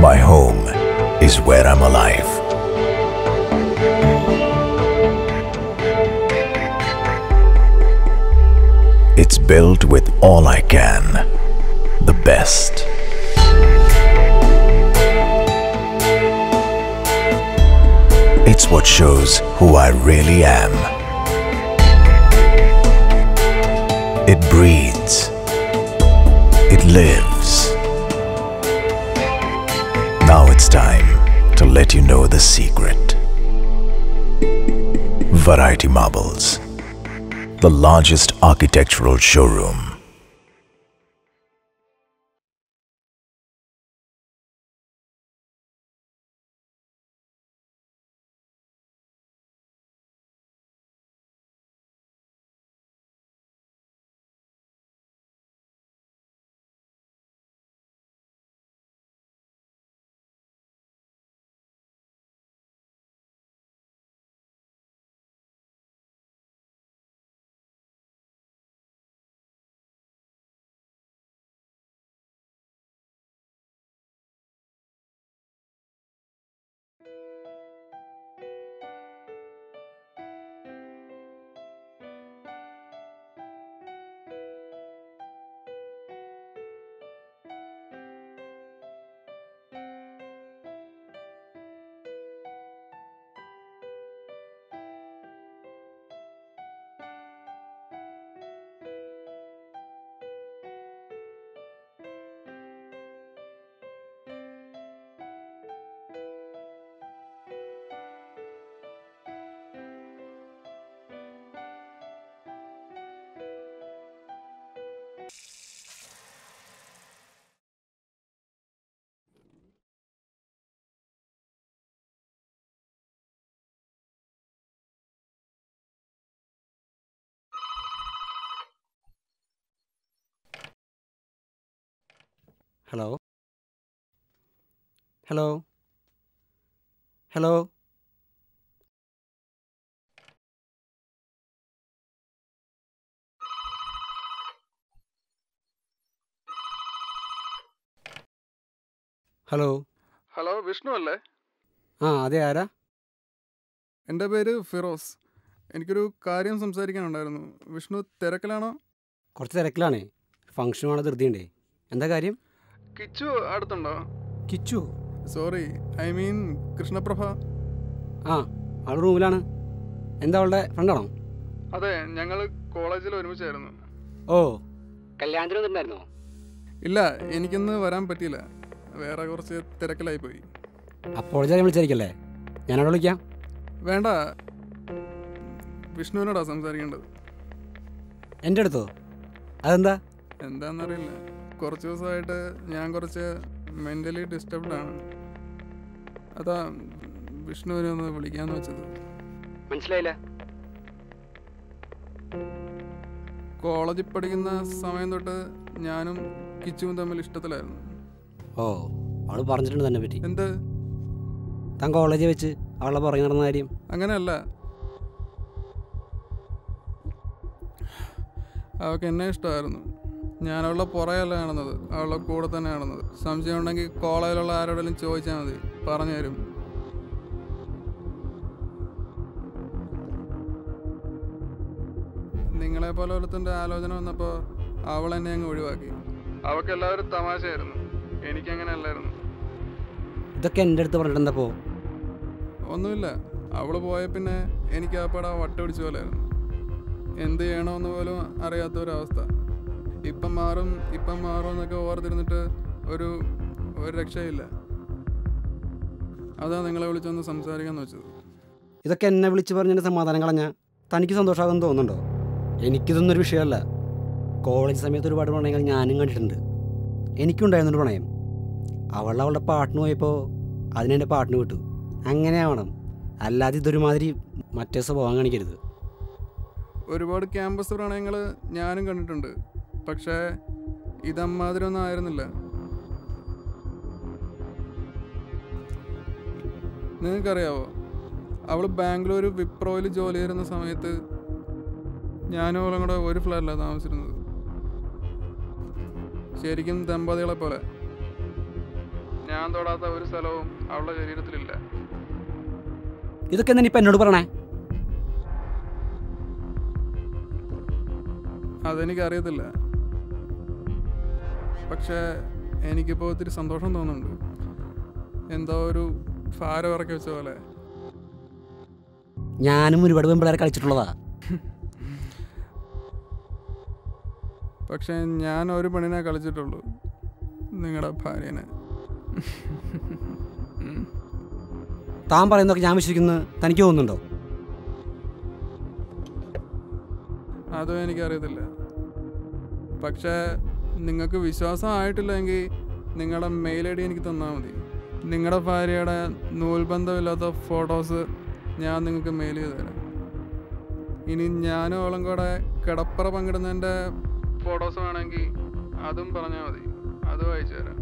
My home is where I'm alive. It's built with all I can, the best. It's what shows who I really am. It breathes. It lives. Now it's time to let you know the secret. Variety Marbles, the largest architectural showroom. Hello. Hello. Hello. Hello. Hello, Vishnu അല്ലേ? അതെ, ആരാ? എൻ്റെ പേര് ഫിറോസ്. എനിക്കൊരു കാര്യം സംസാരിക്കാനുണ്ടായിരുന്നു. വിഷ്ണു തിരക്കിലാണോ? കുറച്ച് തിരക്കിലാണേ. ഫംഗ്ഷനാണ്, ധൃതിയുണ്ടേ. എന്താ കാര്യം? കിച്ചു അടുത്തുണ്ടോ? Kichu? Sorry, I mean Krishnaprabha. ആൾ റൂമിലാണ്. എന്താ അവളുടെ ഫ്രണ്ടാണോ? അതെ, ഞങ്ങൾ കോളേജിൽ ഒരുമിച്ചായിരുന്നു. ഓ, കല്യാണത്തിന് വന്നിട്ടുണ്ടായിരുന്നോ? ഇല്ല, എനിക്കിന്ന് വരാൻ പറ്റിയില്ല. വേറെ കുറച്ച് തിരക്കിലായിപ്പോയി. അപ്പോൾ വിളിച്ചായിരിക്കല്ലേ? ഞാനവിടെ വിളിക്കാം. വേണ്ട, വിഷ്ണുവിനോടാ സംസാരിക്കേണ്ടത്. എൻ്റെ അടുത്തോ? അതെന്താ? എന്താണെന്നറിയില്ല, കുറച്ച് ദിവസമായിട്ട് ഞാൻ കുറച്ച് മെൻ്റലി ഡിസ്റ്റർബ്ഡാണ്. അതാ വിഷ്ണുവിനെ ഒന്ന് വിളിക്കാമെന്ന് വെച്ചത്. മനസ്സിലായില്ല. കോളേജിൽ പഠിക്കുന്ന സമയം തൊട്ട് ഞാനും കിച്ചുവും തമ്മിൽ ഇഷ്ടത്തിലായിരുന്നു. ഓ, അവൾ പറഞ്ഞിട്ടുണ്ട് തന്നെ പറ്റി. എന്ത്? താൻ കോളേജിൽ വെച്ച് അവളെ പുറകെ നടന്ന കാര്യം? അങ്ങനെയല്ല, അവൾക്ക് എന്നെ ഇഷ്ടമായിരുന്നു. ഞാൻ അവളുടെ പുറകെയല്ല കാണുന്നത്, അവളുടെ കൂടെ തന്നെ കാണുന്നത്. സംശയം ഉണ്ടെങ്കിൽ കോളേജിലുള്ള ആരോടെങ്കിലും ചോദിച്ചാൽ മതി, പറഞ്ഞു തരും. നിങ്ങളെപ്പോലെ ഒരുത്തൻ്റെ ആലോചന വന്നപ്പോൾ അവൾ എന്നെ അങ്ങ് ഒഴിവാക്കി. അവൾക്ക് എല്ലാവരും തമാശയായിരുന്നു, എനിക്കങ്ങനെ അല്ലായിരുന്നു. ഇതൊക്കെ എൻ്റെ അടുത്ത് പറഞ്ഞിട്ടുണ്ടപ്പോ? ഒന്നുമില്ല, അവൾ പോയ പിന്നെ എനിക്ക് ആ പടം വട്ടുപിടിച്ച പോലെയായിരുന്നു. എന്ത് ചെയ്യണമെന്ന് പോലും അറിയാത്തൊരവസ്ഥ. ഇപ്പം മാറും എന്നൊക്കെ ഓർത്തിരുന്നിട്ട് ഒരു രക്ഷയില്ല. അതാ നിങ്ങളെ വിളിച്ചൊന്ന് സംസാരിക്കാമെന്ന് വെച്ചത്. ഇതൊക്കെ എന്നെ വിളിച്ച് പറഞ്ഞതിൻ്റെ സമാധാനം കളഞ്ഞാൽ തനിക്ക് സന്തോഷമാകുമെന്ന് തോന്നുന്നുണ്ടോ? എനിക്കിതൊന്നൊരു വിഷയമല്ല. കോളേജ് സമയത്ത് ഒരുപാട് പ്രണയങ്ങൾ ഞാനും കണ്ടിട്ടുണ്ട്. എനിക്കുണ്ടായിരുന്നൊരു പ്രണയം. അവളുടെ പാട്ടിന് പോയപ്പോൾ അതിനെൻ്റെ പാട്ടിന് വിട്ടു. അങ്ങനെ ആവണം, അല്ലാതെ ഇതൊരുമാതിരി മറ്റേ സ്വഭാവം കാണിക്കരുത്. ഒരുപാട് ക്യാമ്പസ് പ്രണയങ്ങൾ ഞാനും കണ്ടിട്ടുണ്ട്, പക്ഷേ ഇതമ്മാതിരി ഒന്നും ആയിരുന്നില്ല. നിങ്ങൾക്കറിയാവോ, അവൾ ബാംഗ്ലൂർ വിപ്രോയിൽ ജോലി ചെയ്യുന്ന സമയത്ത് ഞാനും അവളും കൂടെ ഒരു ഫ്ലാറ്റിലാണ് താമസിച്ചിരുന്നത്. ശരിക്കും ദമ്പതികളെ പോലെ. ഞാൻ തൊടാത്ത ഒരു സ്ഥലവും അവളുടെ ശരീരത്തിലില്ല. ഇതൊക്കെ എന്തിനാ ഇപ്പം എന്നോട് പറയണേ? അതെനിക്കറിയത്തില്ല. പക്ഷേ എനിക്കിപ്പോൾ ഒത്തിരി സന്തോഷം തോന്നുന്നുണ്ട്. എന്തോ ഒരു ഭാരം ഇറക്കി വെച്ച പോലെ. ഞാനും ഒരുപാട് പെൺപിള്ളേരെ കളിച്ചിട്ടുള്ളതാ. പക്ഷേ ഞാൻ ഒരു പെണ്ണിനെ കളിച്ചിട്ടുള്ളൂ, നിങ്ങളുടെ ഭാര്യനെ. താൻ പറയുന്നതൊക്കെ ഞാൻ വിശ്വസിക്കുന്നത് തനിക്ക് തോന്നുന്നുണ്ടോ? അതും എനിക്കറിയത്തില്ല. പക്ഷേ നിങ്ങൾക്ക് വിശ്വാസമായിട്ടില്ലെങ്കിൽ നിങ്ങളുടെ മെയിൽ ഐ ഡി എനിക്ക് തന്നാൽ മതി. നിങ്ങളുടെ ഭാര്യയുടെ നൂൽബന്ധമില്ലാത്ത ഫോട്ടോസ് ഞാൻ നിങ്ങൾക്ക് മെയിൽ ചെയ്ത് തരാം. ഇനി ഞാനും അവളും കൂടെ കിടപ്പറ പങ്കിടുന്നതിൻ്റെ ഫോട്ടോസ് വേണമെങ്കിൽ അതും പറഞ്ഞാൽ മതി, അതും അയച്ചു തരാം.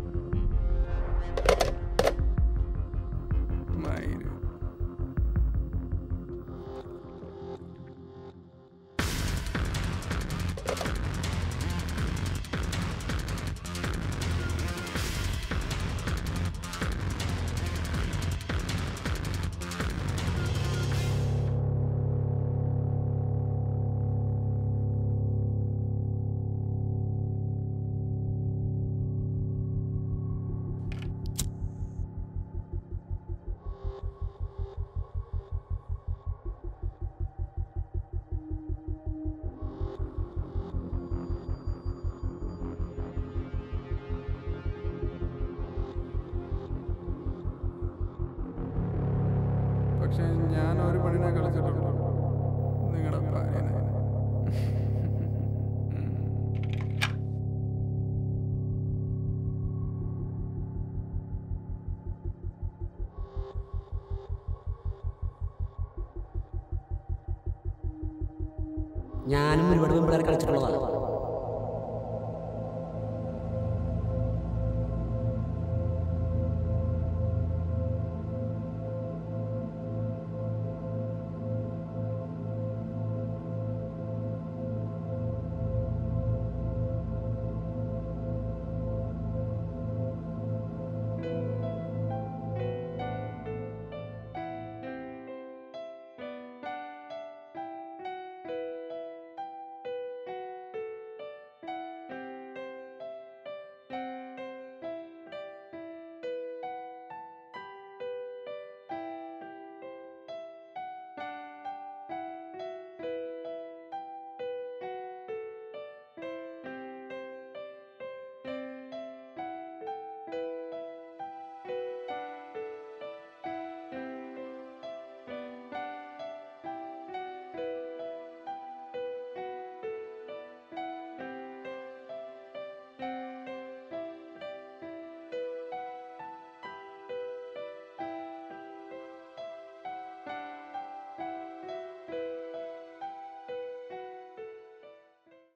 പക്ഷേ ഞാൻ ഒരു പെണ്ണിനെ കളിച്ചിട്ടുള്ളൂ, നിങ്ങളുടെ ഭാര്യനെ. ഞാനും ഒരുപാട് പെൺപിള്ളേരെ കളിച്ചിട്ടുള്ളതാ.